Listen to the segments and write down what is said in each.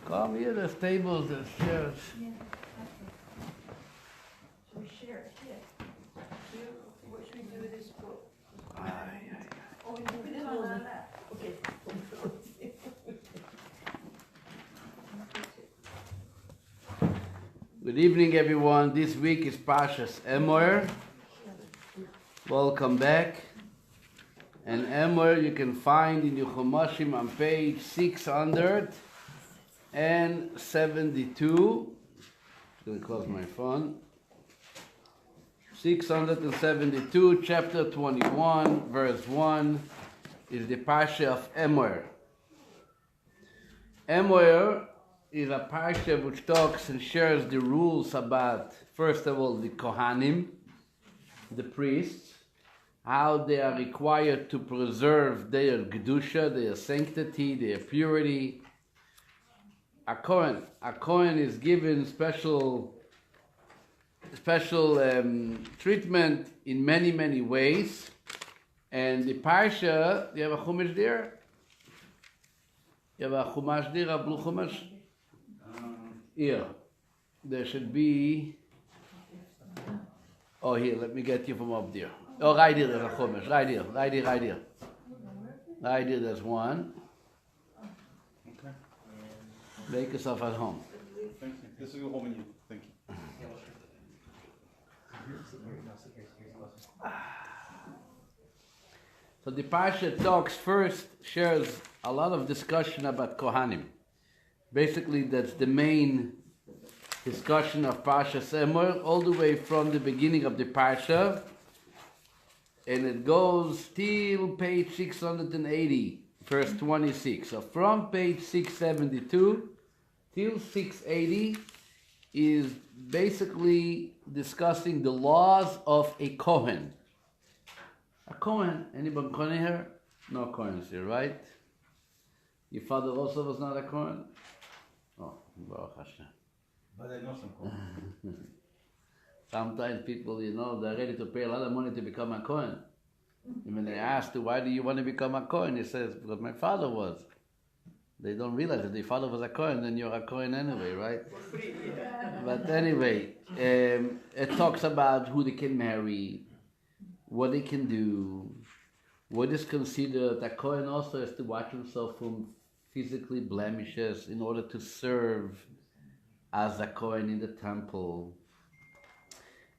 Come here, there's tables, there's chairs. Yeah, okay. So we share it here. What should we do with this book? Oh, we do it on our lap. Okay. Good evening, everyone. This week is Parsha's Emor. Welcome back. And Emor you can find in your Chumashim on page 672. I'm going to close my phone. 672, chapter 21, verse 1 is the Parsha of Emor. Emor is a Parsha which talks and shares the rules about, first of all, the Kohanim, the priests, how they are required to preserve their Kedusha, their sanctity, their purity. A Kohen is given special treatment in many ways. And the Parsha, you have a Chumash there? You have a Chumash there, a blue Chumash? Here. There should be... Oh, here, let me get you from up there. Oh, right here, there's a Chumash. Right here, Right here, there's one. Okay. Make yourself at home. Thank you. This will go home in you. Thank you. So the Parsha talks first, shares a lot of discussion about Kohanim. Basically, that's the main discussion of Parsha Emor, all the way from the beginning of the Parsha, and it goes till page 680, verse 26. So from page 672 till 680 is basically discussing the laws of a Kohen. A Kohen, anybody Kohen here? No Kohens here, right? Your father also was not a Kohen? Oh, Baruch Hashem. But I know some Kohen. Sometimes people, they're ready to pay a lot of money to become a Kohen. And when they ask, why do you want to become a Kohen? He says, because my father was. They don't realize that their father was a Kohen, then you're a Kohen anyway, right? But anyway, it talks about who they can marry, what they can do, what is considered. A Kohen also has to watch himself from physically blemishes in order to serve as a Kohen in the temple,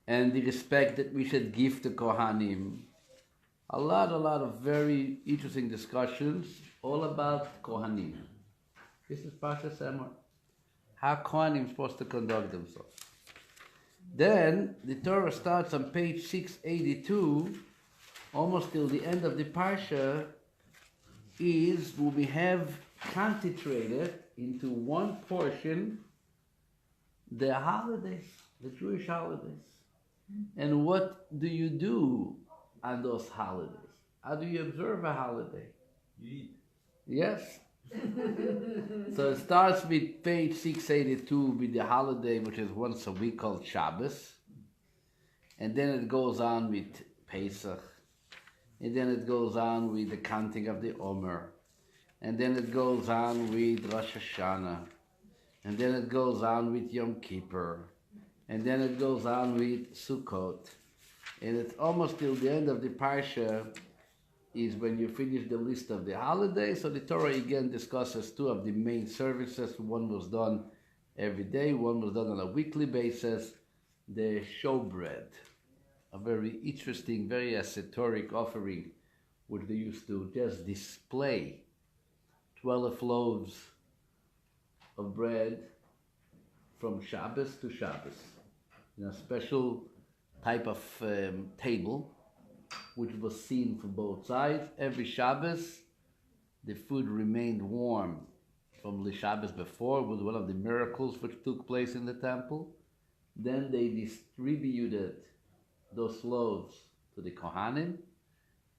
and the respect that we should give to Kohanim. A lot of very interesting discussions all about Kohanim. This is Parsha Emor. How Kohanim are supposed to conduct themselves. Then the Torah starts on page 682, almost till the end of the Parsha, is where we have concentrated into one portion the holidays, the Jewish holidays. And what do you do on those holidays? How do you observe a holiday? You eat. Yes. So it starts with page 682 with the holiday which is once a week called Shabbos. And then it goes on with Pesach. And then it goes on with the counting of the Omer. And then it goes on with Rosh Hashanah. And then it goes on with Yom Kippur. And then it goes on with Sukkot. And it's almost till the end of the Parsha is when you finish the list of the holidays. So the Torah again discusses two of the main services. One was done every day, one was done on a weekly basis. The showbread, a very interesting, very esoteric offering, which they used to just display 12 loaves of bread from Shabbos to Shabbos in a special type of table, which was seen from both sides. Every Shabbos, the food remained warm from the Shabbos before. It was one of the miracles which took place in the temple. Then they distributed those loaves to the Kohanim,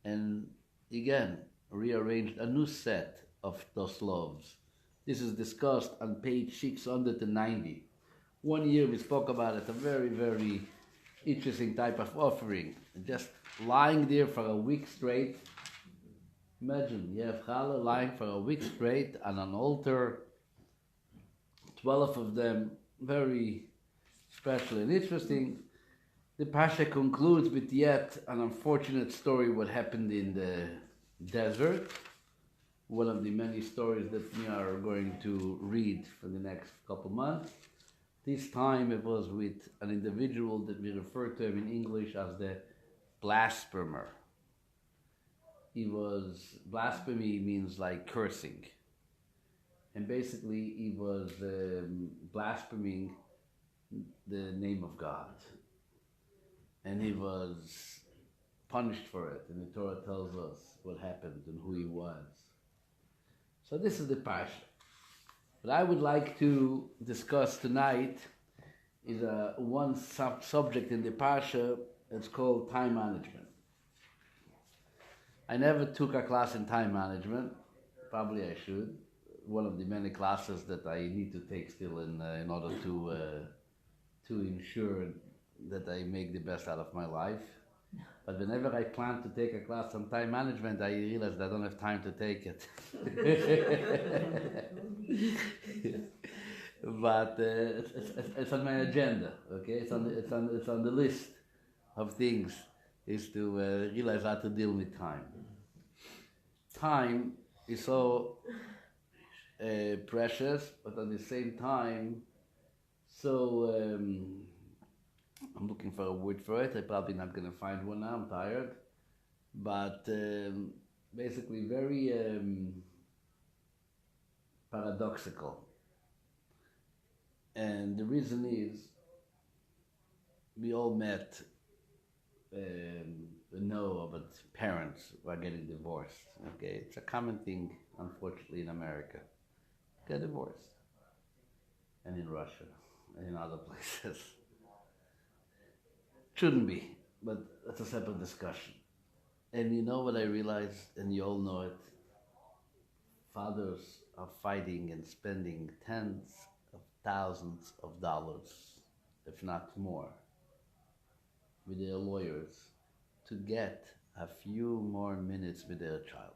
and again rearranged a new set of those loaves. This is discussed on page 690. One year we spoke about it, a very interesting type of offering. Just lying there for a week straight. Imagine, you have challah lying for a week straight on an altar 12 of them very special and interesting. The Parsha concludes with yet an unfortunate story what happened in the desert. One of the many stories that we are going to read for the next couple months. This time it was with an individual that we refer to him in English as the blasphemer. Blasphemy means like cursing. And basically he was blaspheming the name of God. And he was punished for it. And the Torah tells us what happened and who he was. So this is the Parsha. What I would like to discuss tonight is one subject in the Parsha. It's called time management. I never took a class in time management. Probably I should. One of the many classes that I need to take still in order to ensure that I make the best out of my life. But whenever I plan to take a class on time management, I realize that I don't have time to take it. But it's on my agenda. Okay, it's on the list of things is to realize how to deal with time. Time is so precious, but at the same time, so. I'm looking for a word for it. I'm probably not going to find one now. I'm tired. But basically very paradoxical. And the reason is we all know about parents who are getting divorced. Okay, it's a common thing, unfortunately, in America. Get divorced. And in Russia and in other places. Shouldn't be, but that's a separate discussion. And you know what I realized, and you all know it, fathers are fighting and spending tens of thousands of dollars, if not more, with their lawyers to get a few more minutes with their child.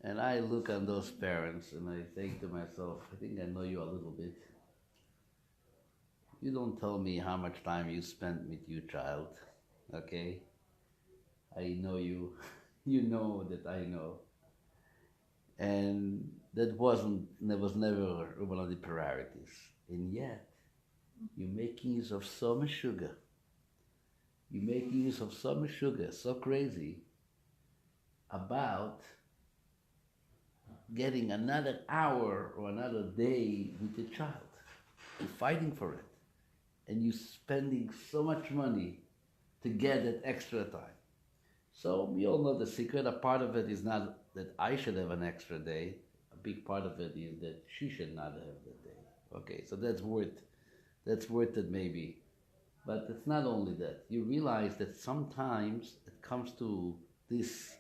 And I look at those parents and I think to myself, I think I know you a little bit. You don't tell me how much time you spent with your child, okay? I know you, you know that I know. And that was never one of the priorities. And yet, you're making use of so much sugar. You're making use of so much sugar, so crazy, about getting another hour or another day with the child. You're fighting for it. And you're spending so much money to get that extra time. So we all know the secret. A part of it is not that I should have an extra day. A big part of it is that she should not have that day. Okay, so that's worth it maybe. But it's not only that. You realize that sometimes it comes to these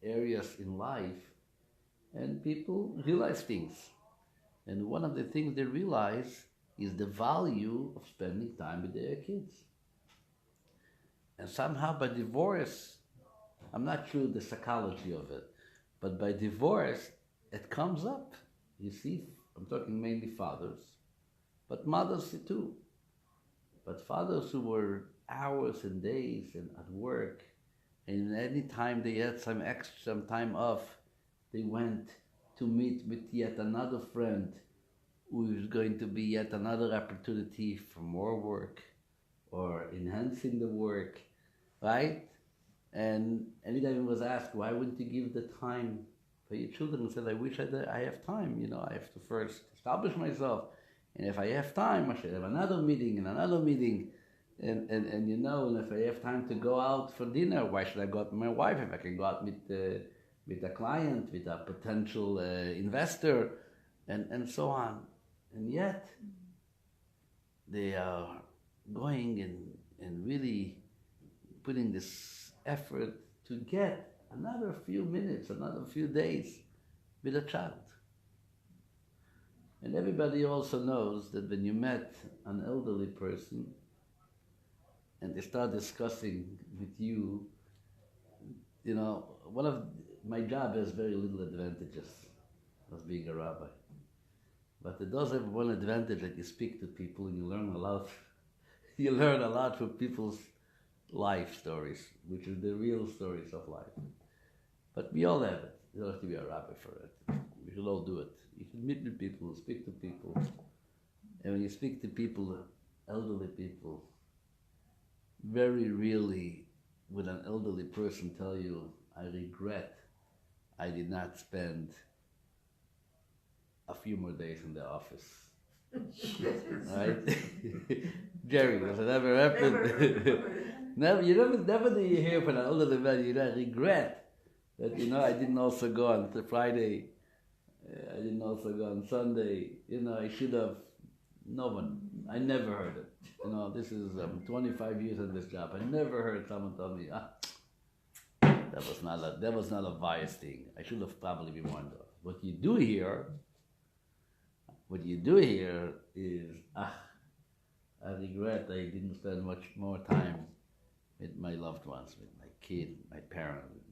areas in life and people realize things. And one of the things they realize is the value of spending time with their kids. And somehow by divorce, I'm not sure the psychology of it, but by divorce, it comes up. You see, I'm talking mainly fathers, but mothers too. But fathers who were hours and days and at work, and any time they had some time off, they went to meet with yet another friend who is going to be yet another opportunity for more work or enhancing the work, right? And anytime he was asked, why wouldn't you give the time for your children? He said, I wish I have time. You know, I have to first establish myself. And if I have time, I should have another meeting and another meeting. And you know, and if I have time to go out for dinner, why should I go out with my wife? If I can go out with a client, with a potential investor, and so on. And yet, they are going and really putting this effort to get another few minutes, another few days with a child. And everybody also knows that when you met an elderly person and they start discussing with you, you know, one of my job has very little advantages as being a rabbi. But it does have one advantage that you speak to people and you learn a lot. You learn a lot from people's life stories, which are the real stories of life. But we all have it. You don't have to be a rabbi for it. We should all do it. You should meet with people, speak to people. And when you speak to people, elderly people, very really, would an elderly person tell you, I regret I did not spend a few more days in the office. Right? Jerry, does it ever happen? Never do you hear from an elderly man, you know, regret that, you know, I didn't also go on to Friday, I didn't also go on Sunday, you know, I should have. No one, I never heard it. You know, this is 25 years in this job. I never heard someone tell me, that was not a bias thing. I should have probably been warned off. What you do here is, I regret I didn't spend much more time with my loved ones, with my kid, my parent, with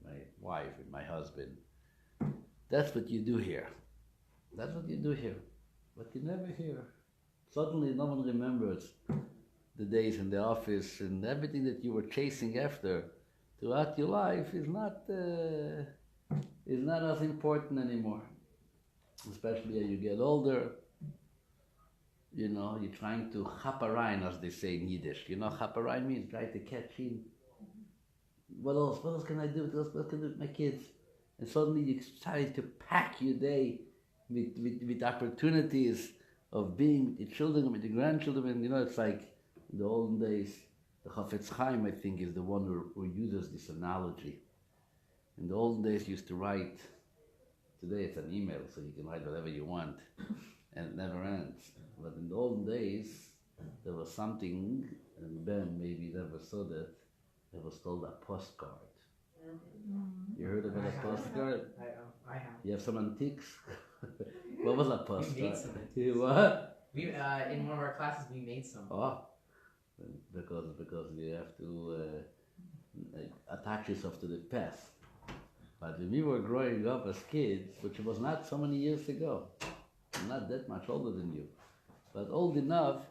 my wife, with my husband. That's what you do here. That's what you do here. But you never hear. Suddenly no one remembers the days in the office, and everything that you were chasing after throughout your life is not as important anymore. Especially as you get older, you know, you're trying to chaperein, as they say in Yiddish. You know, chaperein means try to catch in. What else can I do? What can I do with my kids? And suddenly you decide to pack your day with opportunities of being with the children, with the grandchildren. And, you know, it's like in the olden days, the Chafetz Chaim, I think, is the one who uses this analogy. In the olden days, you used to write. Today it's an email, so you can write whatever you want, and it never ends. But in the olden days, there was something, and Ben maybe never saw that, it was called a postcard. You heard about a postcard? I have. You have some antiques? What was a postcard? We made some. What? We in one of our classes we made some. Oh, because you have to attach yourself to the past. But when we were growing up as kids, which was not so many years ago, I'm not that much older than you, but old enough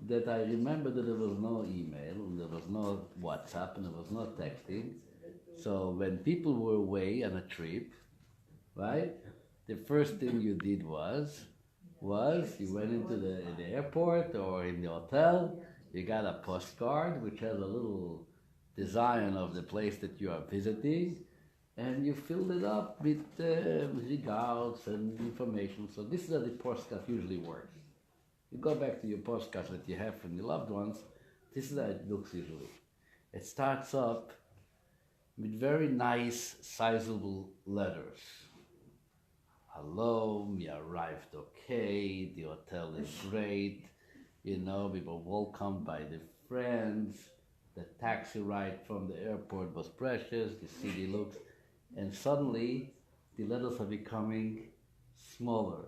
that I remember that there was no email, and there was no WhatsApp, and there was no texting. So when people were away on a trip, right, the first thing you did was you went into the airport or in the hotel, you got a postcard which has a little design of the place that you are visiting, and you filled it up with regards and information. So this is how the postcard usually works. You go back to your postcards that you have from your loved ones, this is how it looks usually. It starts up with very nice, sizable letters. Hello, we arrived okay, the hotel is great, you know, we were welcomed by the friends, the taxi ride from the airport was precious, the city looks, and suddenly the letters are becoming smaller.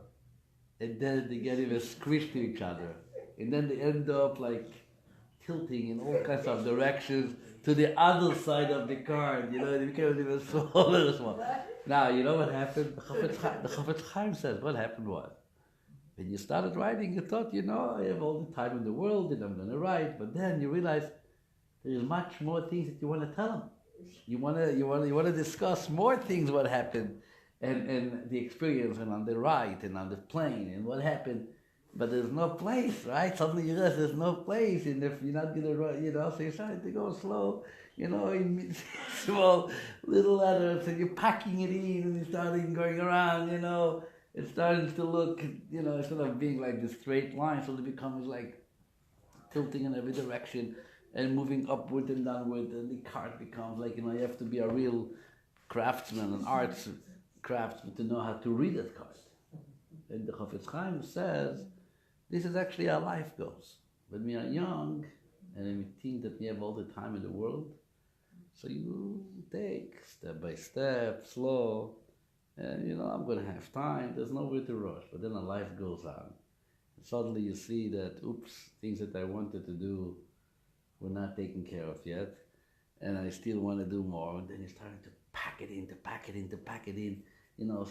And then they get even squished to each other. And then they end up like tilting in all kinds of directions to the other side of the card. You know, they became even smaller and smaller. Now, you know what happened? The Chafetz Chaim says, what happened was, when you started writing, you thought, you know, I have all the time in the world and I'm going to write. But then you realize there's much more things that you want to tell them. You want to discuss more things, what happened. And the experience, and on the ride, and on the plane, and what happened, but there's no place, right? Suddenly you realize there's no place, and if you're not gonna run, you know, so you're starting to go slow, you know, in small little letters, and you're packing it in, and you're starting going around, you know, it's starting to look, you know, instead of being like this straight line, so it becomes like tilting in every direction, and moving upward and downward, and the card becomes like, you know, you have to be a real craftsman, an arts craftsman to know how to read that card. And the Chafetz Chaim says, this is actually how life goes. When we are young, and we think that we have all the time in the world, so you take step by step, slow, and you know, I'm going to have time, there's nowhere to rush. But then life goes on. And suddenly you see that, oops, things that I wanted to do were not taken care of yet, and I still want to do more. And then you're starting to pack it in, you know,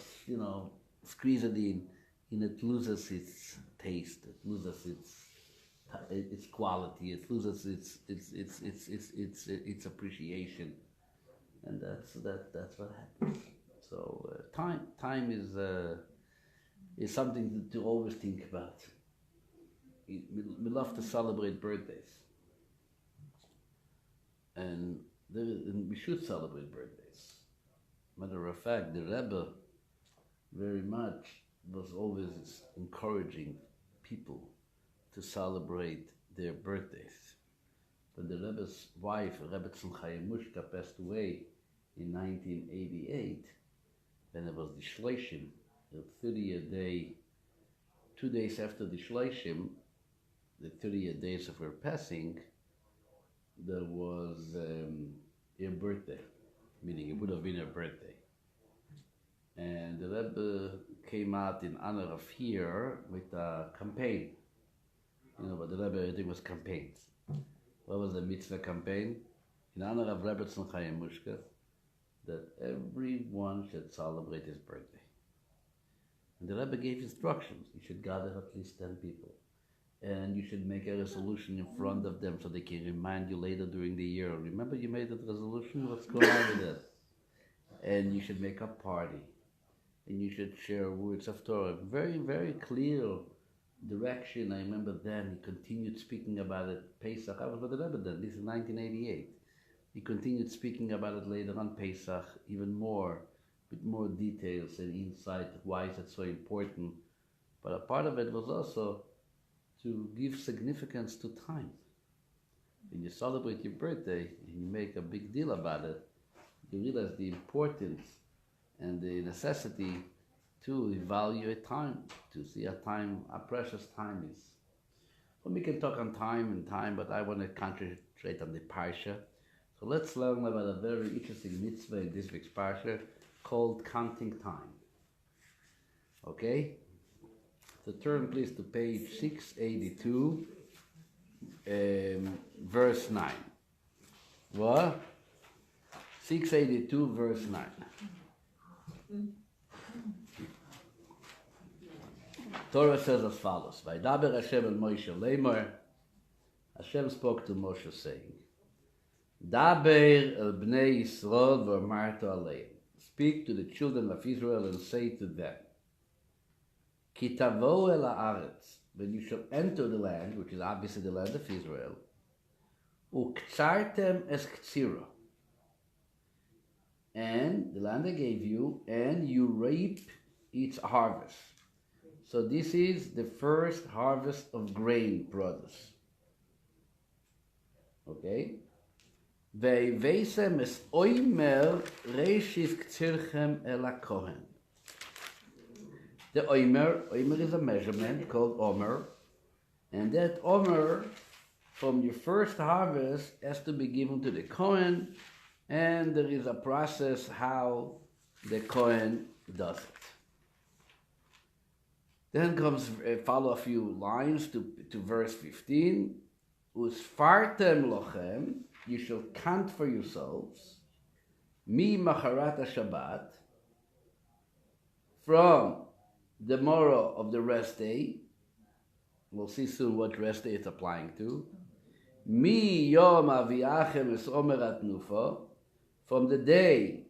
squeeze it in, and it loses its taste, it loses its quality, it loses its appreciation, and that's what happens. So time is something to always think about. We love to celebrate birthdays, and we should celebrate birthdays. Matter of fact, the Rebbe very much was always encouraging people to celebrate their birthdays. When the Rebbe's wife, Rebbe Mushka, passed away in 1988, when it was the Shloshim, the 30th day, 2 days after the Shloshim, the 30th days of her passing, there was her birthday, meaning it would have been her birthday. And the Rebbe came out in honor of her with a campaign. You know, but the Rebbe, everything was campaigns. What was the mitzvah campaign? In honor of Rebbe Tzon Mushka, that everyone should celebrate his birthday. And the Rebbe gave instructions. You should gather at least 10 people. And you should make a resolution in front of them so they can remind you later during the year. Remember you made that resolution? What's going on with that? And you should make a party. And you should share words of Torah. Very, very clear direction. I remember then he continued speaking about it. Pesach, I was with the Rebbe then. This is 1988. He continued speaking about it later on Pesach, even more, with more details and insight. Why is it so important? But a part of it was also to give significance to time. When you celebrate your birthday and you make a big deal about it, you realize the importance and the necessity to evaluate time, to see how precious time is. Well, we can talk on time, but I want to concentrate on the Parsha. So let's learn about a very interesting mitzvah in this week's Parsha called counting time. Okay? So turn please to page 682, verse 9. What? 682, verse 9. Torah says as follows: Vaydaber Hashem el Moshe Emor. Hashem spoke to Moshe saying, Daber el bnei Yisrael v'amarta aleim. Speak to the children of Israel and say to them, Ki tavo el haaretz, when you shall enter the land, which is obviously the land of Israel, uktzartem es ktsira, and the land I gave you, and you reap its harvest. So this is the first harvest of grain produce. Okay? Ve'veisem es Omer reishis ktsirchem el hakohen. The Omer is a measurement called Omer, and that Omer from your first harvest has to be given to the Kohen, and there is a process how the Kohen does it. Then comes follow a few lines to verse 15. Usfartem lochem, you shall count for yourselves, mi macharat Shabbat, from the morrow of the rest day. We'll see soon what rest day it's applying to. Mi yom aviachem es omer at nufa, from the day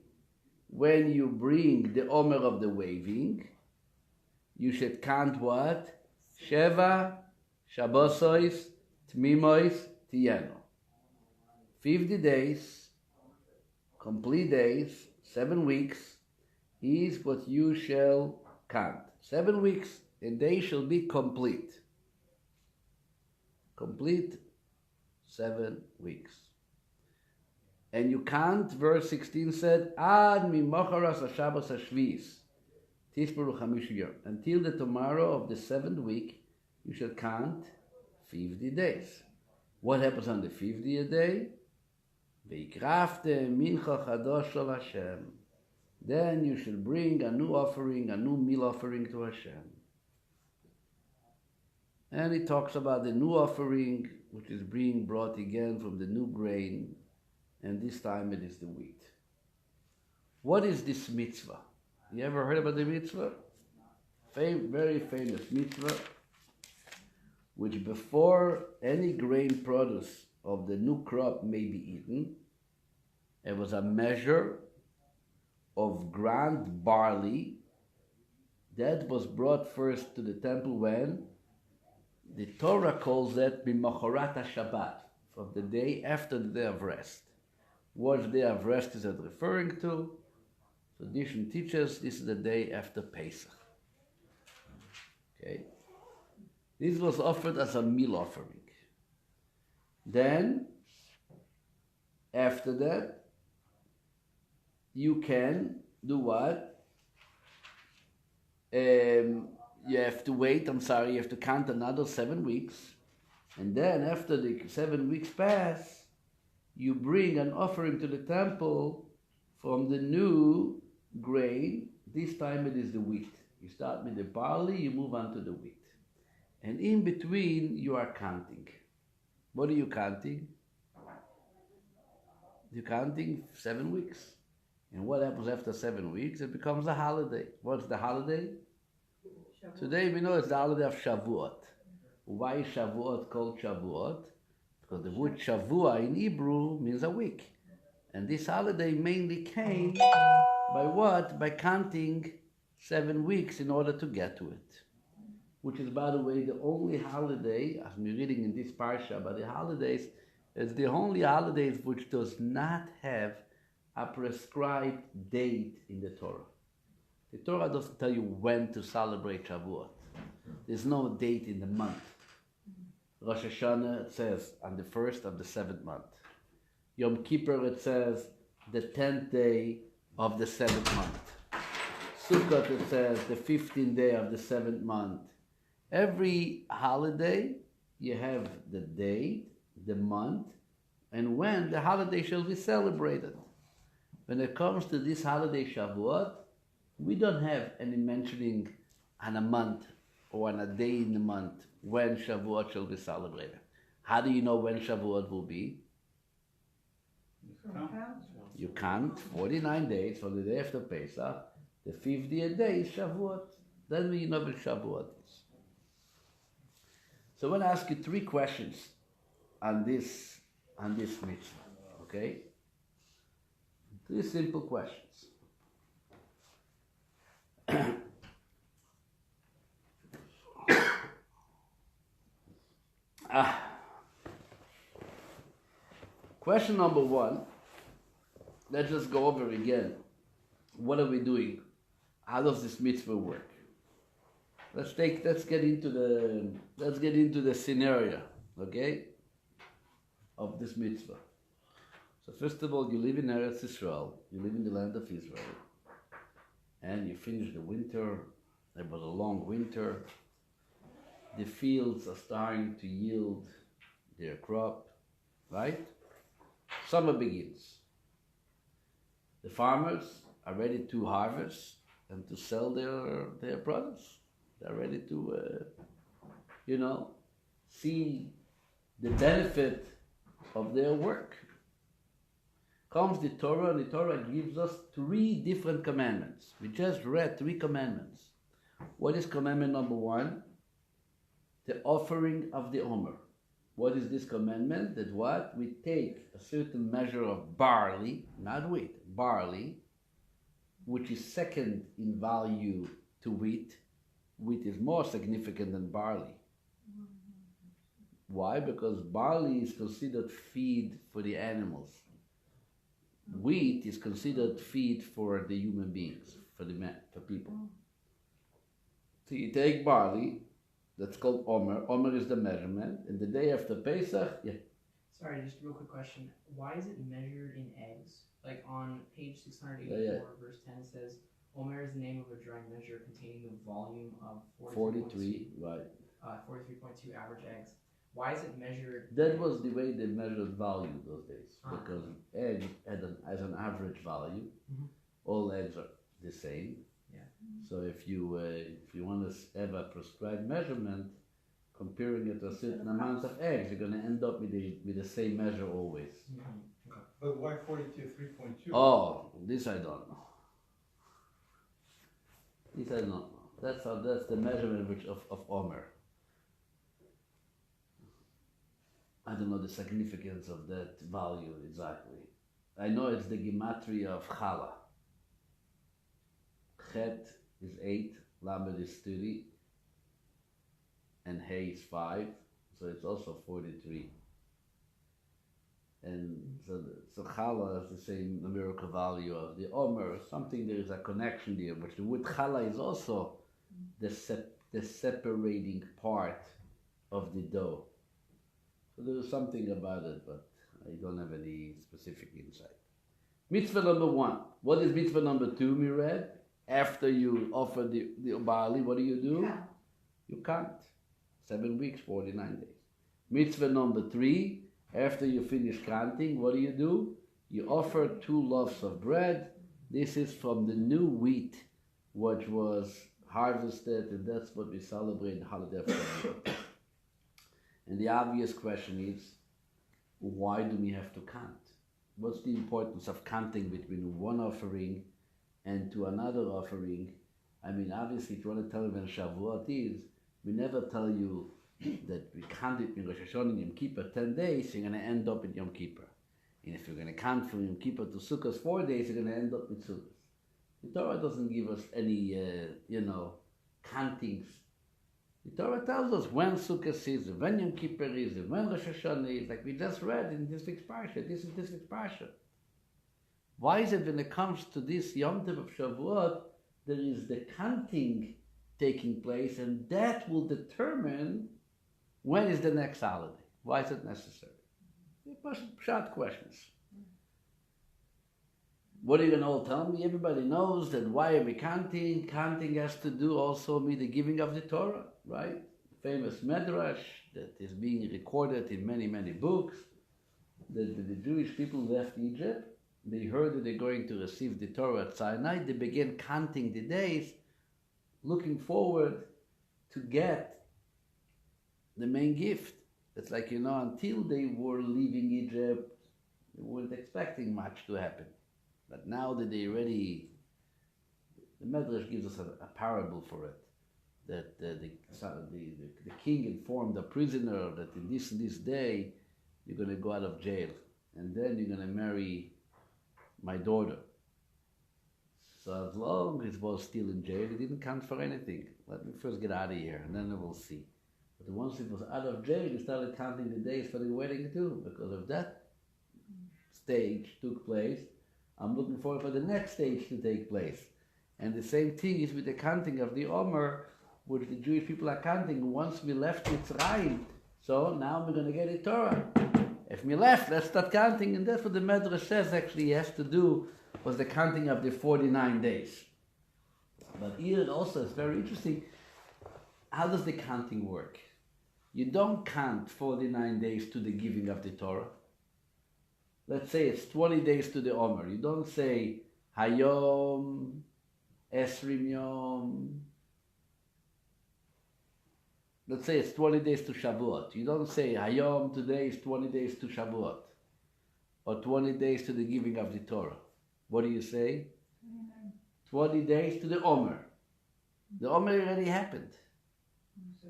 when you bring the omer of the waving, you should count what? Sheva, Shabbosois, Tmimois, Tiyeno. 50 days, complete days, 7 weeks, is what you shall count. 7 weeks, and they shall be complete. Complete 7 weeks. And you count, verse 16 said, Ad mimocharas ha-Shabbos ha-Shviis, Tishbaru Chamishu Yom. Until the tomorrow of the 7th week, you shall count 50 days. What happens on the 50th day? Veikrafte mincha chadosh shel Hashem. Then you shall bring a new offering, a new meal offering to Hashem. And he talks about the new offering, which is being brought again from the new grain, and this time it is the wheat. What is this mitzvah? You ever heard about the mitzvah? very famous mitzvah, which before any grain produce of the new crop may be eaten, it was a measure of ground barley that was brought first to the temple when the Torah calls it B'machorat Shabbat, from the day after the day of rest. What day of rest is it referring to? Tradition teaches this is the day after Pesach. Okay, this was offered as a meal offering. Then, after that, you can do what? You have to wait, you have to count another 7 weeks. And then after the 7 weeks pass, you bring an offering to the temple from the new grain. This time it is the wheat. You start with the barley, you move on to the wheat. And in between, you are counting. What are you counting? You're counting 7 weeks. And what happens after 7 weeks? It becomes a holiday. What's the holiday? Shavuot. Today we know it's the holiday of Shavuot. Why is Shavuot called Shavuot? Because the word Shavua in Hebrew means a week. And this holiday mainly came by what? By counting 7 weeks in order to get to it. Which is, by the way, the only holiday, as we're reading in this Parsha about the holidays, is the only holidays which does not have a prescribed date in the Torah. The Torah doesn't tell you when to celebrate Shavuot. There's no date in the month. Rosh Hashanah, it says, on the 1st of the 7th month. Yom Kippur, it says, the 10th day of the 7th month. Sukkot, it says, the 15th day of the 7th month. Every holiday, you have the date, the month, and when the holiday shall be celebrated. When it comes to this holiday Shavuot, we don't have any mentioning on a month or on a day in the month when Shavuot shall be celebrated. How do you know when Shavuot will be? You count 49 days from the day after Pesach. The 50th day is Shavuot. Then we know what Shavuot is. So I want to ask you 3 questions on this mitzvah, okay? 3 simple questions. Question number 1. Let's just go over again. What are we doing? How does this mitzvah work? Let's get into the scenario, okay, of this mitzvah. So first of all, you live in Eretz Israel. You live in the land of Israel, and you finish the winter. There was a long winter. The fields are starting to yield their crop, right? Summer begins. The farmers are ready to harvest and to sell their produce. They're ready to, see the benefit of their work. Comes the Torah, and the Torah gives us 3 different commandments. We just read 3 commandments. What is commandment number 1? The offering of the Omer. What is this commandment? That what? We take a certain measure of barley, not wheat, barley, which is second in value to wheat. Wheat is more significant than barley. Why? Because barley is considered feed for the animals. Wheat is considered feed for the human beings, for people. So you take barley, that's called Omer. Omer is the measurement. And the day after Pesach, Sorry, just a real quick question. Why is it measured in eggs? Like on page 684, verse 10, it says, Omer is the name of a dry measure containing the volume of 43, right. 43.2 average eggs. Why is it measured? That was the way they measured value those days, because egg has an average value. Mm-hmm. All eggs are the same. Yeah. So if you want to have a prescribed measurement, comparing it to a certain amount of eggs, you're going to end up with the same measure always. Mm-hmm. Okay. But why 42, 3.2? Oh, this I don't know. This I don't know. That's the measurement of Omer. I don't know the significance of that value exactly. I know it's the gematria of Chala. Chet is 8, Lamed is 30, and Hey is 5, so it's also 43. And so Chala is the same numerical value of the Omer. Something there is a connection there, but the word Chala is also the separating part of the dough. So there is something about it, but I don't have any specific insight. Mitzvah number 1. What is mitzvah number 2, Mired? After you offer the barley, what do? You count. 7 weeks, 49 days. Mitzvah number 3. After you finish counting, what do? You offer 2 loaves of bread. This is from the new wheat, which was harvested, and that's what we celebrate the holiday of Shavuot. And the obvious question is, why do we have to count? What's the importance of counting between one offering and to another offering? I mean, obviously, if you want to tell me when Shavuot is, we never tell you that we count it in Rosh Hashanah and Yom Kippur 10 days, you're going to end up in Yom Kippur. And if you're going to count from Yom Kippur to Sukkot 4 days, you're going to end up with Sukkot. The Torah doesn't give us any, countings. The Torah tells us when Sukkot is, when Yom Kippur is, when Rosh Hashanah is, like we just read in this week's Parsha. This is this week's Parsha. Why is it when it comes to this Yom Tov of Shavuot, there is the counting taking place, and that will determine when is the next holiday? Why is it necessary? Short questions. What are you going to all tell me? Everybody knows that why are we counting? Counting has to do also with the giving of the Torah, right? Famous Medrash that is being recorded in many, many books, that when the Jewish people left Egypt, they heard that they're going to receive the Torah at Sinai. They began counting the days, looking forward to get the main gift. It's like, until they were leaving Egypt, they weren't expecting much to happen. But now that they already, the Medrash gives us a parable for it, that the king informed the prisoner that in this day, you're going to go out of jail, and then you're going to marry my daughter. So as long as he was still in jail, he didn't count for anything. Let me first get out of here, and then we'll see. But once he was out of jail, he started counting the days for the wedding too, because of that stage took place. I'm looking forward for the next stage to take place. And the same thing is with the counting of the Omer, which the Jewish people are counting once we left Mitzrayim. So now we're going to get a Torah. If we left, let's start counting. And that's what the Medrash says actually has to do was the counting of the 49 days. But here also it's very interesting. How does the counting work? You don't count 49 days to the giving of the Torah. Let's say it's 20 days to the Omer. You don't say Hayom, Esrim Yom. Let's say it's 20 days to Shavuot. You don't say Hayom, today is 20 days to Shavuot. Or 20 days to the giving of the Torah. What do you say? 20 days to the Omer. The Omer already happened.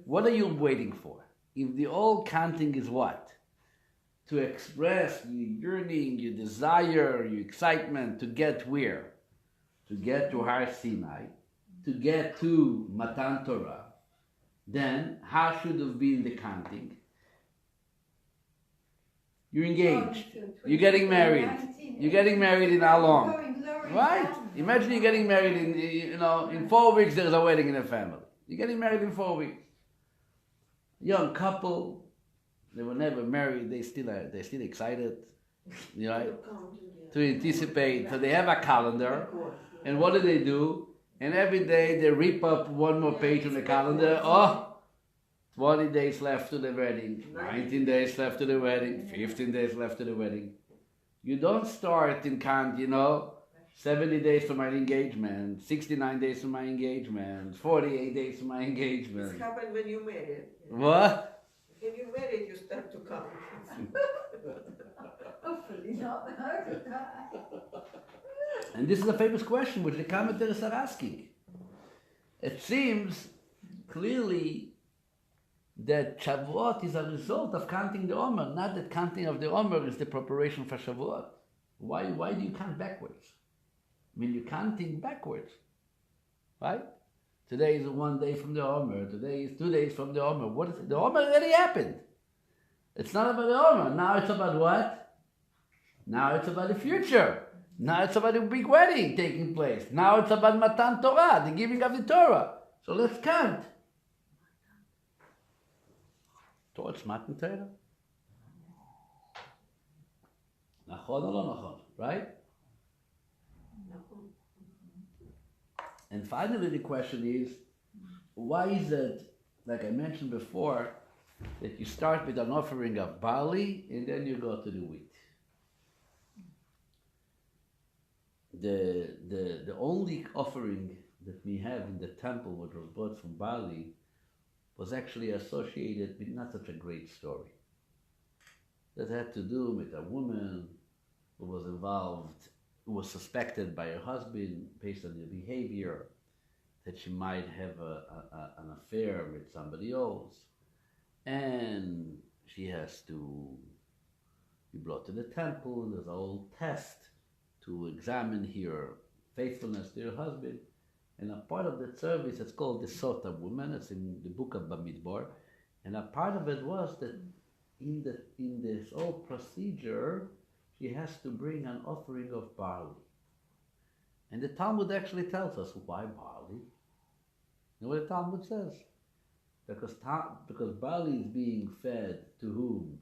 What are you waiting for? If the all counting is what? To express your yearning, your desire, your excitement to get where? To get to Har Sinai, to get to Matan Torah. Then, how should have been the counting? You're engaged. You're getting married. You're getting married in how long? Right? Imagine you're getting married in 4 weeks. There's a wedding in the family. You're getting married in 4 weeks. Young couple, they were never married. They're still excited, to anticipate. So they have a calendar, and what do? And every day they rip up one more page on the calendar. 20 days left to the wedding, 19 days left to the wedding, 15 days left to the wedding. You don't start in count, 70 days for my engagement, 69 days for my engagement, 48 days for my engagement. This happened when you married. What? When you married, you start to count. Hopefully not. And this is a famous question which the commentators are asking. it seems clearly that Shavuot is a result of counting the Omer, not that counting of the Omer is the preparation for Shavuot. Why do you count backwards? I mean, you're counting backwards, right? Today is 1 day from the Omer. Today is 2 days from the Omer. What is it? The Omer already happened. It's not about the Omer. Now it's about what? Now it's about the future. Now it's about a big wedding taking place. Now it's about Matan Torah, the giving of the Torah. So let's count. Towards Matan Torah. Nachon or lo nachon, right? And finally the question is, why is it, like I mentioned before, that you start with an offering of barley and then you go to the wheat? The only offering that we have in the temple, which was brought from barley, was actually associated with not such a great story. That had to do with a woman who was involved, who was suspected by her husband based on her behavior that she might have an affair with somebody else, and she has to be brought to the temple. There's a whole test to examine her faithfulness to her husband, and a part of that service, it's called the Sota woman. It's in the book of Bamidbar, and a part of it was that in this whole procedure, she has to bring an offering of barley. And the Talmud actually tells us why barley. You know what the Talmud says? Because barley is being fed to whom?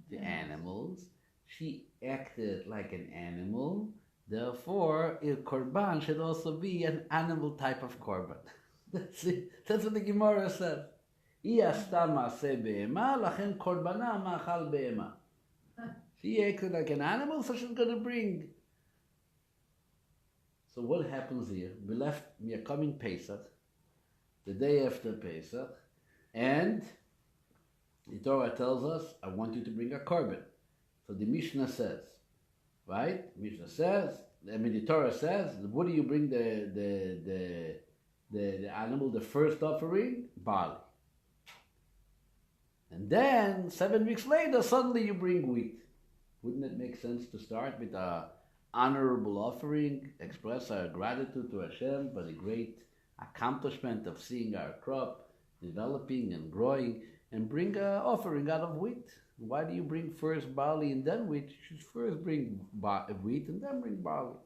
The animals. She acted like an animal. Therefore, a korban should also be an animal type of korban. That's it. That's what the Gemara says. She acted like an animal, so she's going to bring. So what happens here? We are coming Pesach, the day after Pesach, and the Torah tells us, I want you to bring a korban. So the Mishnah says, right? The Torah says, what do you bring the animal, the first offering? Barley. And then 7 weeks later, suddenly you bring wheat. Wouldn't it make sense to start with an honorable offering, express our gratitude to Hashem for the great accomplishment of seeing our crop developing and growing, and bring an offering out of wheat? Why do you bring first barley and then wheat? You should first bring wheat and then bring barley.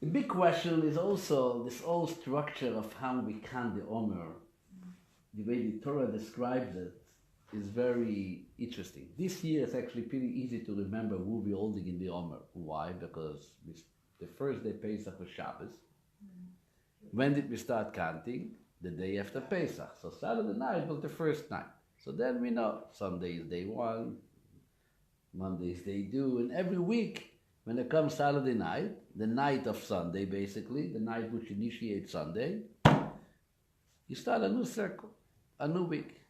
The big question is also this whole structure of how we count the Omer. The way the Torah describes it is very interesting. This year it's actually pretty easy to remember who we're holding in the Omer. Why? Because the first day Pesach was Shabbos. When did we start counting? The day after Pesach. So Saturday night was the first night. So then we know Sunday is day 1, Monday is day 2, and every week when it comes Saturday night, the night of Sunday basically, the night which initiates Sunday, you start a new circle, a new week.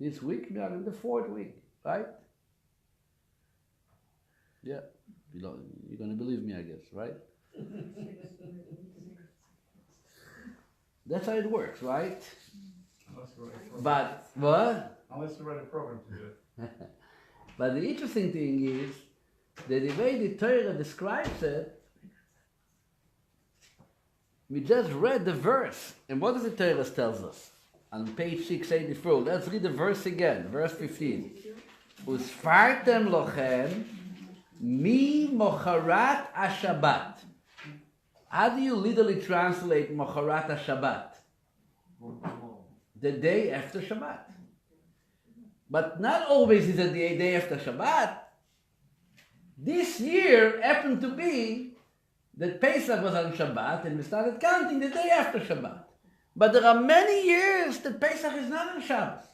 This week we are in the 4th week, right? Yeah, you're going to believe me, I guess, right? That's how it works, right? But what? Unless you write a program to do it. But the interesting thing is that the way the Torah describes it, we just read the verse. And what does the Torah tells us? On page 684. Let's read the verse again. Verse 15. Usfartem lochem mi mocharat hashabbat. How do you literally translate mocharat hashabbat? The day after Shabbat. But not always is it the day after Shabbat. This year happened to be that Pesach was on Shabbat and we started counting the day after Shabbat. But there are many years that Pesach is not on Shabbos.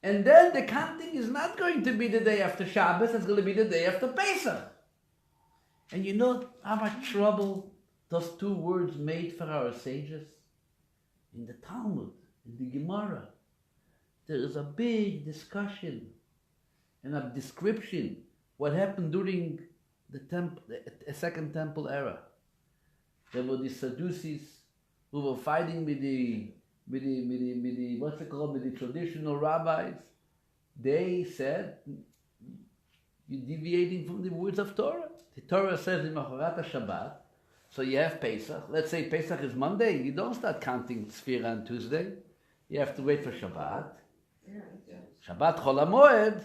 And then the counting is not going to be the day after Shabbos, it's going to be the day after Pesach. And you know how much trouble those two words made for our sages? In the Talmud, in the Gemara, there is a big discussion and a description what happened during the Second Temple era. There were the Sadducees who were fighting with the what's it called, with the traditional rabbis. They said, you're deviating from the words of Torah. The Torah says in Machorat Shabbat, so you have Pesach. Let's say Pesach is Monday. You don't start counting Sfira on Tuesday. You have to wait for Shabbat. Shabbat Chol HaMoed.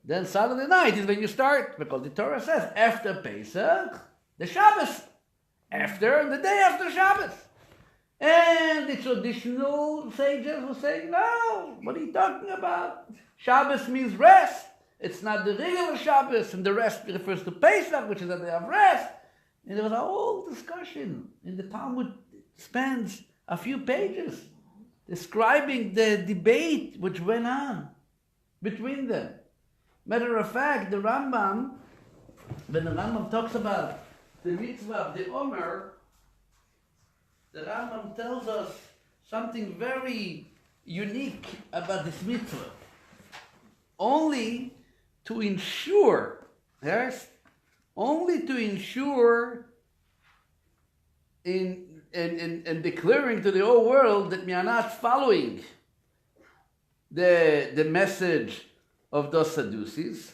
Then Saturday night is when you start, because the Torah says after Pesach, the Shabbos. After, the day after Shabbos. And the traditional sages will say, no, what are you talking about? Shabbos means rest. It's not the regular Shabbos, and the rest refers to Pesach, which is a day of rest. And there was a whole discussion in the Talmud. Spans a few pages describing the debate which went on between them. Matter of fact, the Rambam, when the Rambam talks about the mitzvah of the Omer, the Rambam tells us something very unique about this mitzvah. Only to ensure, yes, only to ensure in declaring to the whole world that we are not following the message of those Sadducees.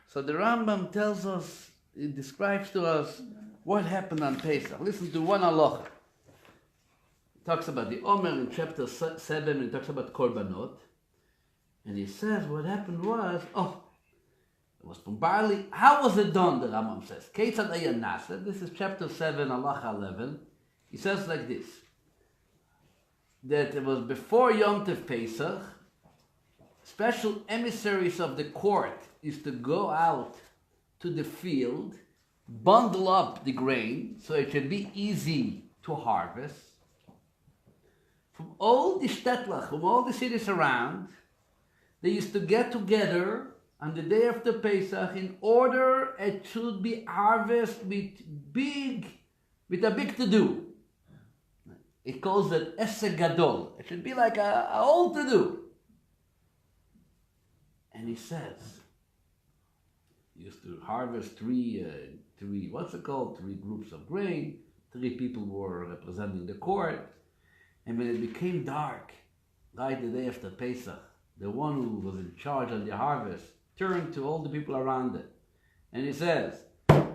So the Rambam tells us, it describes to us what happened on Pesach. Listen to one halacha. He talks about the Omer in chapter 7, and he talks about Korbanot. And he says what happened was, it was from barley. How was it done, the Rambam says? Ketzad Aya Nasa. This is chapter 7, halacha 11. He says like this, that it was before Yom Tov Pesach, special emissaries of the court used to go out to the field, bundle up the grain so it should be easy to harvest. From all the shtetl, from all the cities around, they used to get together on the day after Pesach in order it should be harvested with a big to-do. It calls it Esek Gadol. It should be like a whole to-do. And he says, he used to harvest three, what's it called? 3 groups of grain. 3 people were representing the court. And when it became dark, right the day after Pesach, the one who was in charge of the harvest turned to all the people around it. And he says,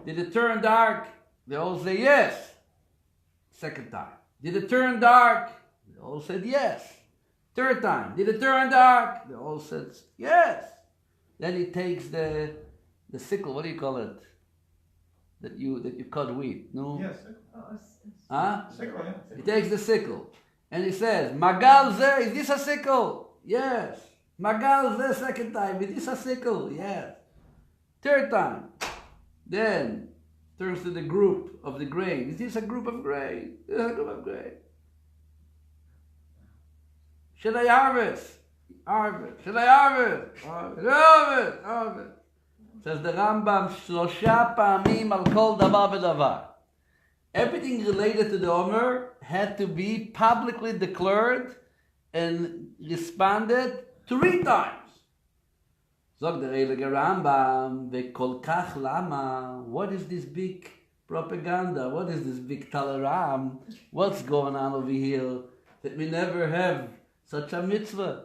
did it turn dark? They all say yes. Second time. Did it turn dark? They all said yes. Third time. Did it turn dark? They all said yes. Then he takes the sickle. What do you call it? That you cut wheat. No? Yes. Huh? Sickle, yeah. He takes the sickle. And he says, Magal ze, is this a sickle? Yes. Magal ze, second time, is this a sickle? Yes. Third time. Then turns to the group of the grain. Is this a group of grain? This is a group of grain. Should I harvest? Harvest. Should I harvest? Harvest. Harvest. Harvest. Says the Rambam, Shlosha pa'amim al kol davar v'davar. Everything related to the Omer had to be publicly declared and responded 3 times. Zog the Heilige Rambam, ve'kol kach lama. What is this big propaganda? What is this big talaram? What's going on over here that we never have such a mitzvah?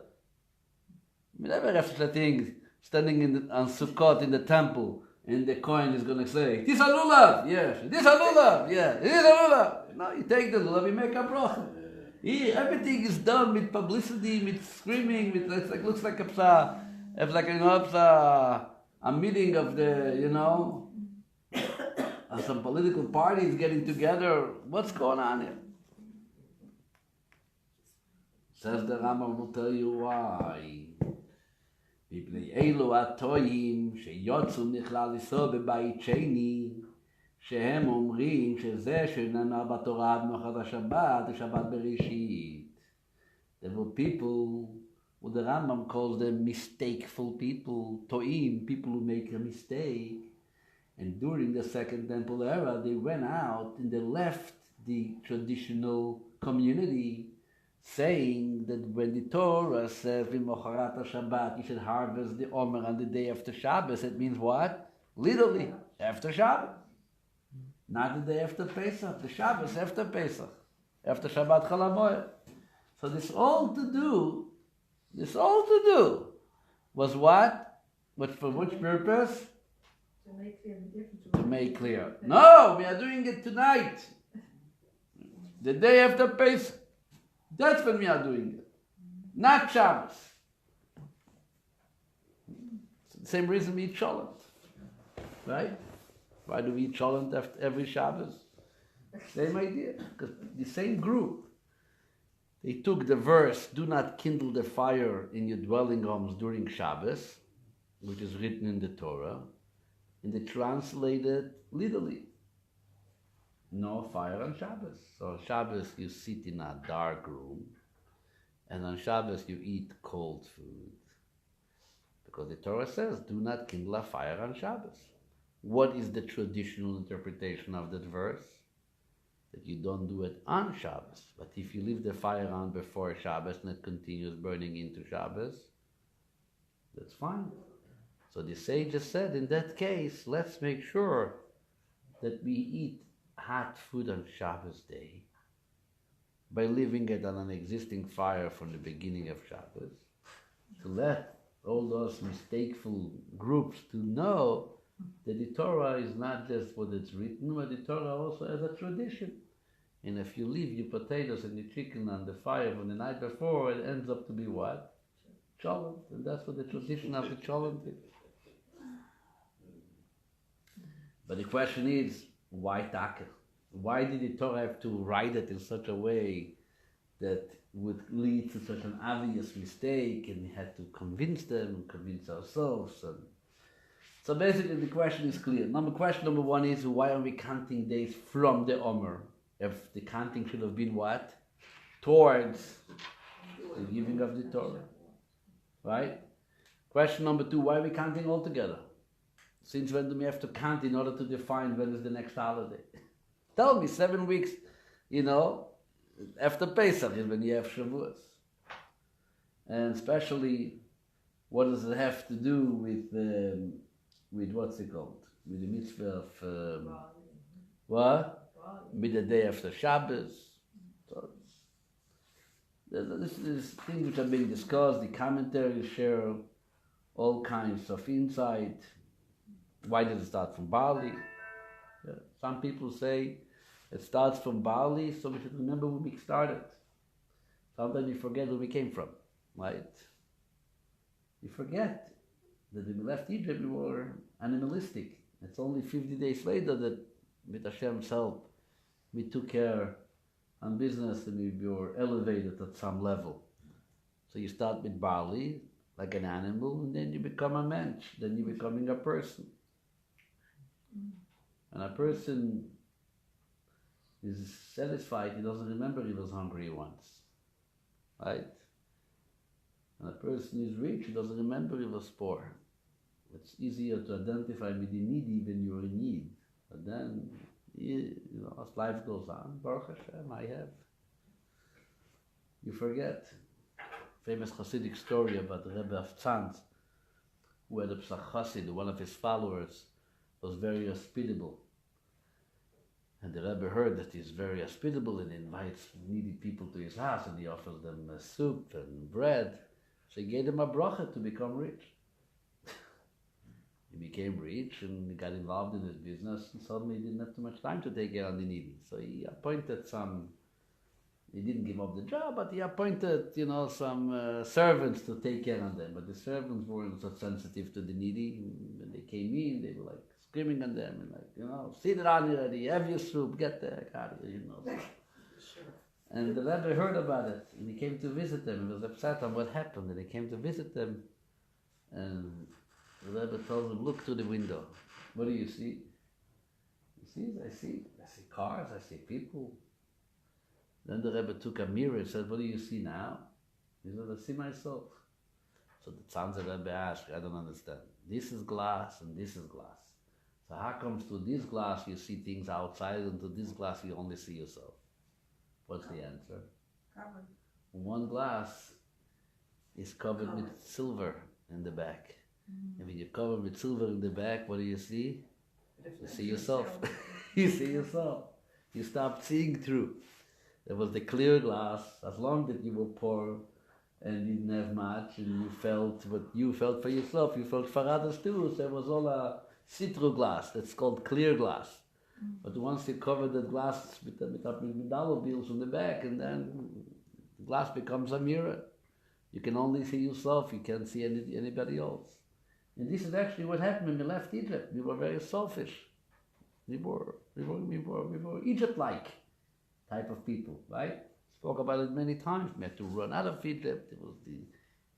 We never have such a thing standing on Sukkot in the temple, and the Kohen is going to say, this a lulav, yes, this a lulav, yes, this a lulav. No, you take the lulav, you make a bracha. Here, everything is done with publicity, with screaming, with looks like a meeting of the, some political parties getting together. What's going on here? Says the Rambam, will tell you why. מפני אלו הטועים שיוצאו מכלל ישראל בבית שני, שהם אומרים שזה שנאמר בתורה במנוחת השבת, השבת בראשית. There were people, what the Rambam calls them mistakeful people, to'im, people who make a mistake. And during the Second Temple era, they went out and they left the traditional community, saying that when the Torah says V'mocharat Shabbat, you should harvest the Omer on the day after Shabbos, it means what? Literally, after Shabbos. Not the day after Pesach, the Shabbos after Pesach, after Shabbat Chol HaMoed. So this all to do was what? But for which purpose? To make clear the difference. To make clear. No, we are doing it tonight. The day after Pesach. That's when we are doing it. Not Shabbos. It's the same reason we eat cholent. Right? Why do we eat cholent after every Shabbos? Same idea. Because the same group, they took the verse, do not kindle the fire in your dwelling homes during Shabbos, which is written in the Torah, and they translated literally. No fire on Shabbos. So on Shabbos you sit in a dark room, and on Shabbos you eat cold food. Because the Torah says, do not kindle a fire on Shabbos. What is the traditional interpretation of that verse? That you don't do it on Shabbos. But if you leave the fire on before Shabbos and it continues burning into Shabbos, that's fine. So the sages said, in that case, let's make sure that we eat hot food on Shabbos day by leaving it on an existing fire from the beginning of Shabbos, to let all those mistakeful groups to know that the Torah is not just what it's written, but the Torah also has a tradition. And if you leave your potatoes and your chicken on the fire from the night before, it ends up to be what? Cholent. And that's what the tradition of the cholent is. But the question is, why taka? Why did the Torah have to write it in such a way that would lead to such an obvious mistake, and we had to convince them and convince ourselves? And so basically the question is clear. Question number one is, why are we counting days from the Omer? If the counting should have been what? Towards the giving of the Torah. Right? Question number two, why are we counting all together? Since when do we have to count in order to define when is the next holiday? Tell me, 7 weeks, after Pesach is when you have Shavuos. And especially, what does it have to do with what's it called? With the mitzvah of, what? With the day after Shabbos. So this is things which are being discussed. The commentaries share all kinds of insight. Why did it start from barley? Some people say it starts from barley, so we should remember when we started. Sometimes we forget where we came from, right? We forget that when we left Egypt, we were animalistic. It's only 50 days later that, with Hashem's help, we took care on business and we were elevated at some level. So you start with barley, like an animal, and then you become a mensch, then you're becoming a person. And a person is satisfied, he doesn't remember he was hungry once. Right? And a person is rich, he doesn't remember he was poor. It's easier to identify with the needy when you're in need. But then, as life goes on, Baruch Hashem, I have. You forget. Famous Hasidic story about the Rebbe of Tzanz, who had a Psach Hasid, one of his followers, was very hospitable. And the Rebbe heard that he's very hospitable and invites needy people to his house, and he offers them soup and bread. So he gave them a bracha to become rich. He became rich and he got involved in his business, and suddenly he didn't have too much time to take care of the needy. So he appointed he didn't give up the job, but he appointed, some servants to take care of them. But the servants weren't so sensitive to the needy. When they came in, they were like screaming at them and sit down already, have your soup, get the heck out of here, Sure. And the Rebbe heard about it, and he came to visit them. He was upset on what happened, and he came to visit them, and the Rebbe told him, look to the window. What do you see? He sees, I see cars, I see people. Then the Rebbe took a mirror and said, what do you see now? He said, I see myself. So the Tzanz Rebbe asked, I don't understand. This is glass and this is glass. So how comes to this glass you see things outside, and to this glass you only see yourself? What's the answer? Covered. One glass is covered with silver in the back. And when you're covered with silver in the back, what do you see? You see yourself. You see yourself. You stopped seeing through. There was the clear glass, as long that you were poor and you didn't have much, and you felt what you felt for yourself, you felt for others too. So there was all a see-through glass that's called clear glass. But once you cover the glass with dollar bills on the back, and then the glass becomes a mirror. You can only see yourself, you can't see anybody else. And this is actually what happened when we left Egypt. We were very selfish. We were Egypt-like type of people, right? Spoke about it many times. We had to run out of Egypt. It was the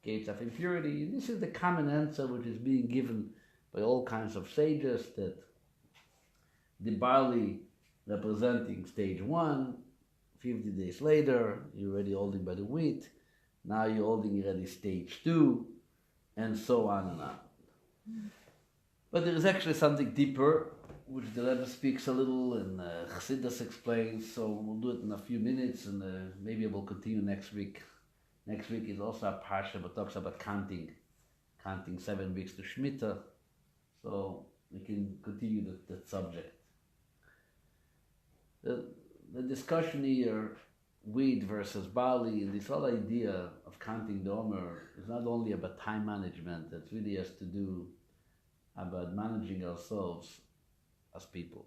gates of impurity. And this is the common answer which is being given by all kinds of sages, that the barley representing stage 1, 50 days later, you're already holding by the wheat. Now you're holding already stage 2, and so on and on. But there is actually something deeper, which the Rebbe speaks a little, and Chassidus explains, so we'll do it in a few minutes, and maybe we'll continue next week. Next week is also a Parsha, but talks about counting 7 weeks to Shemitah, so we can continue that subject. The discussion here, wheat versus barley, and this whole idea of counting the Omer is not only about time management, it really has to do about managing ourselves as people.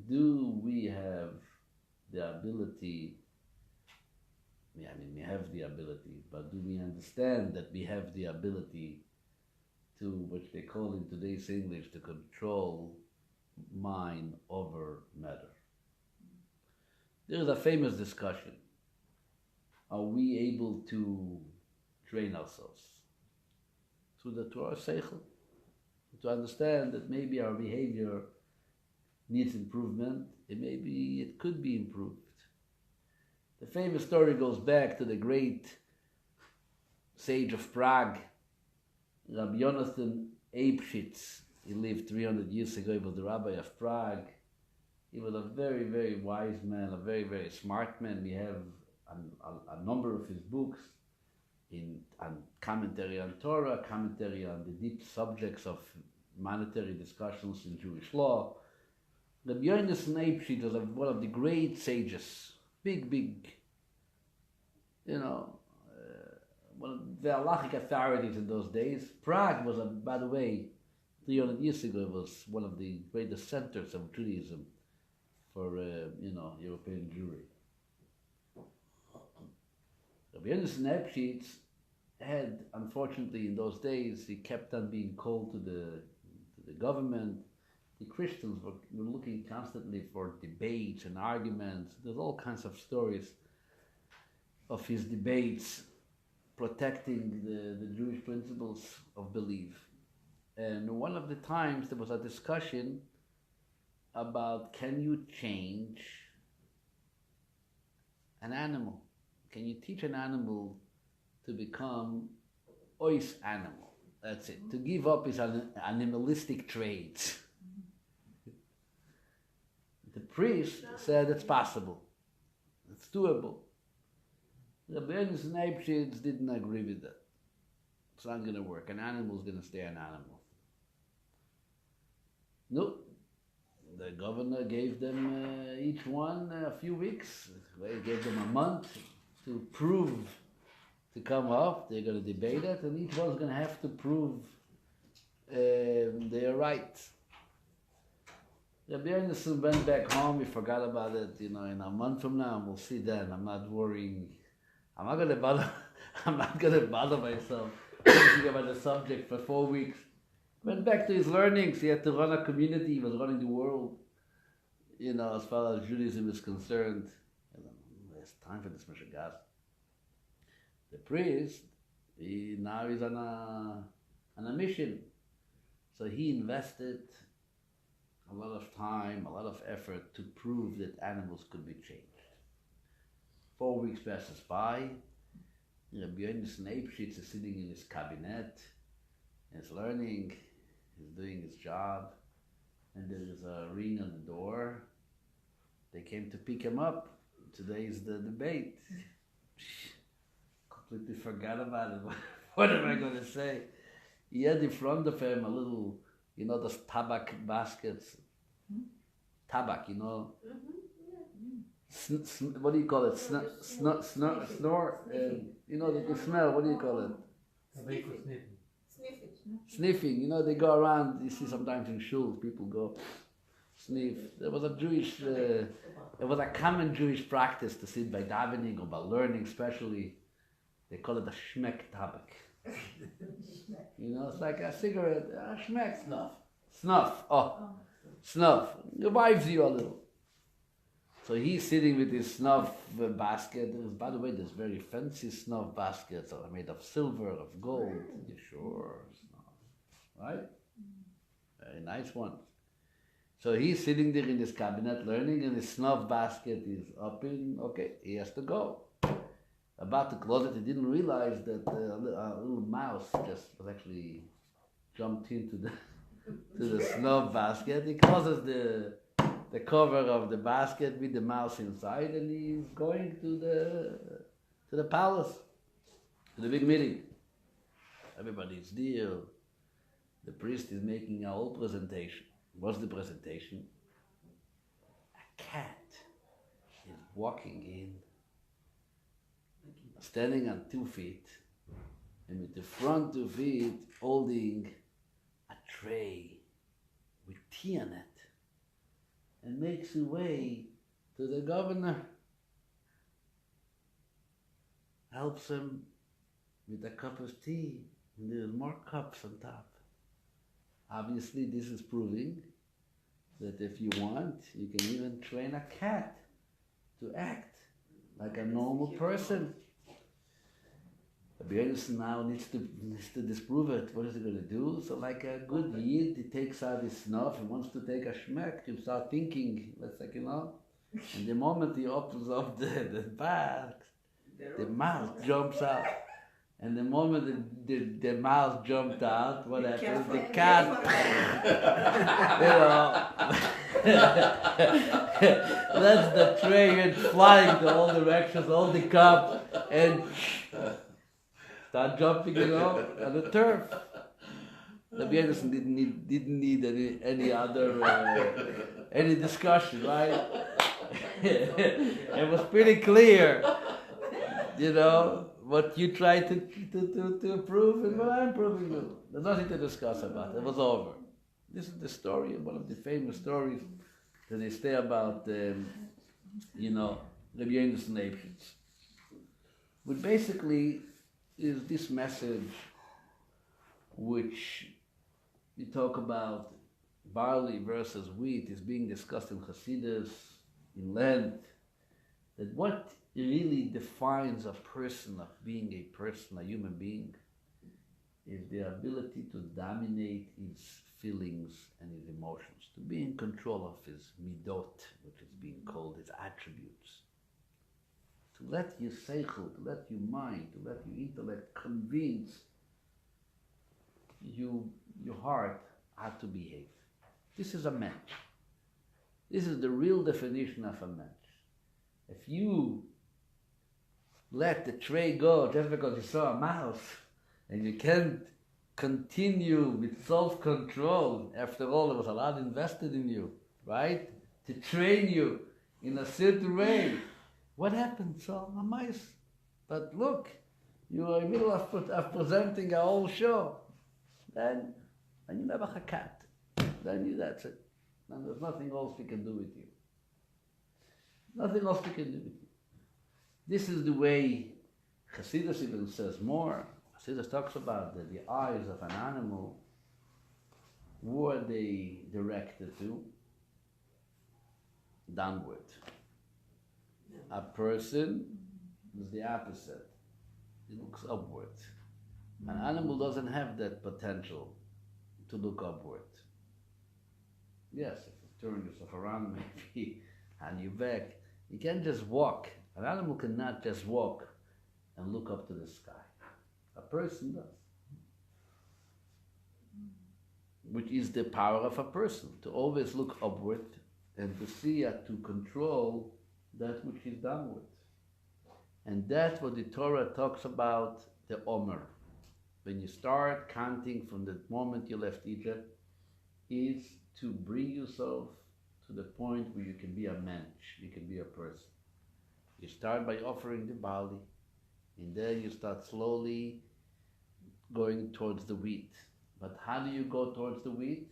Do we have the ability, we have the ability, but do we understand that we have the ability to, which they call in today's English, to control mind over matter? There is a famous discussion. Are we able to train ourselves through the Torah Seichel? To understand that maybe our behavior needs improvement, and maybe it could be improved. The famous story goes back to the great sage of Prague, Rabbi Jonathan Eibschitz. He lived 300 years ago. He was the Rabbi of Prague. He was a very, very wise man, a very, very smart man. We have a number of his books on commentary on Torah, commentary on the deep subjects of monetary discussions in Jewish law. Rabbi Yonasan Eibschitz was one of the great sages, big, one of the halachic authorities in those days. Prague was, by the way, 300 years ago, it was one of the greatest centers of Judaism for, European Jewry. Rabbi Yonasan Eibschitz had, unfortunately, in those days, he kept on being called to the government. The Christians were looking constantly for debates and arguments. There's all kinds of stories of his debates protecting the Jewish principles of belief. And one of the times there was a discussion about, can you change an animal? Can you teach an animal to become ois animal? That's it. To give up his animalistic traits. The priest said it's possible. It's doable. Rabbi Yonasan Eibschitz didn't agree with that. It's not going to work. An animal is going to stay an animal. No. The governor gave them each one a few weeks. He gave them a month to prove, to come up. They're going to debate it, and each one's going to have to prove they're right. Rabbi Yonasan went back home. He forgot about it. In a month from now, we'll see then. I'm not worrying. I'm not going to bother myself thinking about the subject for 4 weeks. Went back to his learnings. He had to run a community. He was running the world. As far as Judaism is concerned. There's time for this Meshagas. The priest, now he's on a mission. So he invested a lot of time, a lot of effort to prove that animals could be changed. 4 weeks passes by. Rabbi Yonasan Eibschitz is sitting in his cabinet. He's learning. He's doing his job. And there is a ring on the door. They came to pick him up. Today is the debate. Completely forgot about it. What am I going to say? He had in front of him a little, those tabak baskets. tabak, you know. Mm-hmm. What do you call it? Snort. Snore. You know, the smell. What do you call it? Tobacco sniffing. Sniff it. Sniffing. You know, they go around. You see sometimes in shuls, people go sniff. There was a Jewish. It was a common Jewish practice to sit by davening or by learning, especially. They call it a shmek tabak. You know, it's like a cigarette. Shmek. Snuff. Snuff. Oh, snuff. It revives you a little. So he's sitting with his snuff basket. By the way, there's very fancy snuff baskets that are made of silver, of gold. Yeah, sure, snuff. Right? Very nice one. So he's sitting there in his cabinet learning, and his snuff basket is up in, okay, he has to go. About to close it, he didn't realize that a little mouse just was actually jumped into the snuff basket. He closes the cover of the basket with the mouse inside, and he's going to the palace, to the big meeting. Everybody's there. The priest is making a whole presentation. What's the presentation? A cat is walking in, standing on 2 feet, and with the front 2 feet holding a tray with tea on it, and makes her way to the governor, helps him with a cup of tea, and there's more cups on top. Obviously, this is proving that if you want, you can even train a cat to act like a normal person. Rabbi now needs to disprove it. What is he going to do? So like a good yid, he takes out his snuff and wants to take a shmek, you start thinking, let's say, you know. And the moment he opens up the bag, the mouth jumps out. And the moment the mouse jumped out, what happens? The cat, that's the tray went flying to all directions, all the cup, and start jumping, on the turf. Rabbi Anderson didn't need any other any discussion, right? It was pretty clear, what you try to prove and what I'm proving you. There's nothing to discuss about. It was over. This is the story, one of the famous stories that they say about, Rabbi Anderson Leibowitz. But basically is this message which you talk about barley versus wheat is being discussed in Hasidus, in Lent, that what really defines a person of being a person, a human being, is the ability to dominate his feelings and his emotions, to be in control of his midot, which is being called his attributes. To let your seichel, to let your mind, to let your intellect convince you, your heart, how to behave. This is a mensch. This is the real definition of a mensch. If you let the tray go just because you saw a mouse and you can't continue with self-control, after all, there was a lot invested in you, right? To train you in a certain way. What happened? So a mice. But look, you are in the middle of presenting a whole show. Then you never have a cat. That's it. And there's nothing else we can do with you. Nothing else we can do with you. This is the way Hasidus even says more. Hasidus talks about that the eyes of an animal, who are they directed to? Downward. A person is the opposite. It looks upward. An animal doesn't have that potential to look upward. Yes, if you turn yourself around maybe on your back, you can't just walk. An animal cannot just walk and look up to the sky. A person does. Which is the power of a person, to always look upward and to see and to control that which is downward. And that's what the Torah talks about, the Omer. When you start counting from the moment you left Egypt, is to bring yourself to the point where you can be a mensch, you can be a person. You start by offering the barley, and then you start slowly going towards the wheat. But how do you go towards the wheat?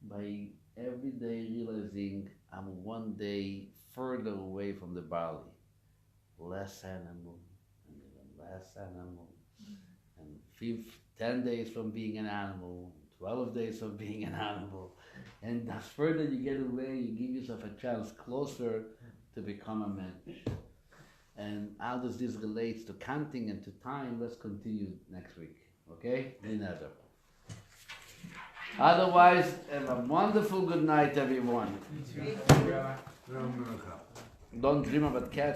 By every day realizing I'm one day further away from the barley. Less animal, and even less animal. And 10 days from being an animal, 12 days from being an animal. And as further you get away, you give yourself a chance closer to become a mensch. And how does this relate to counting and to time? Let's continue next week. Okay? Never. Otherwise, have a wonderful good night, everyone. Don't dream about cats.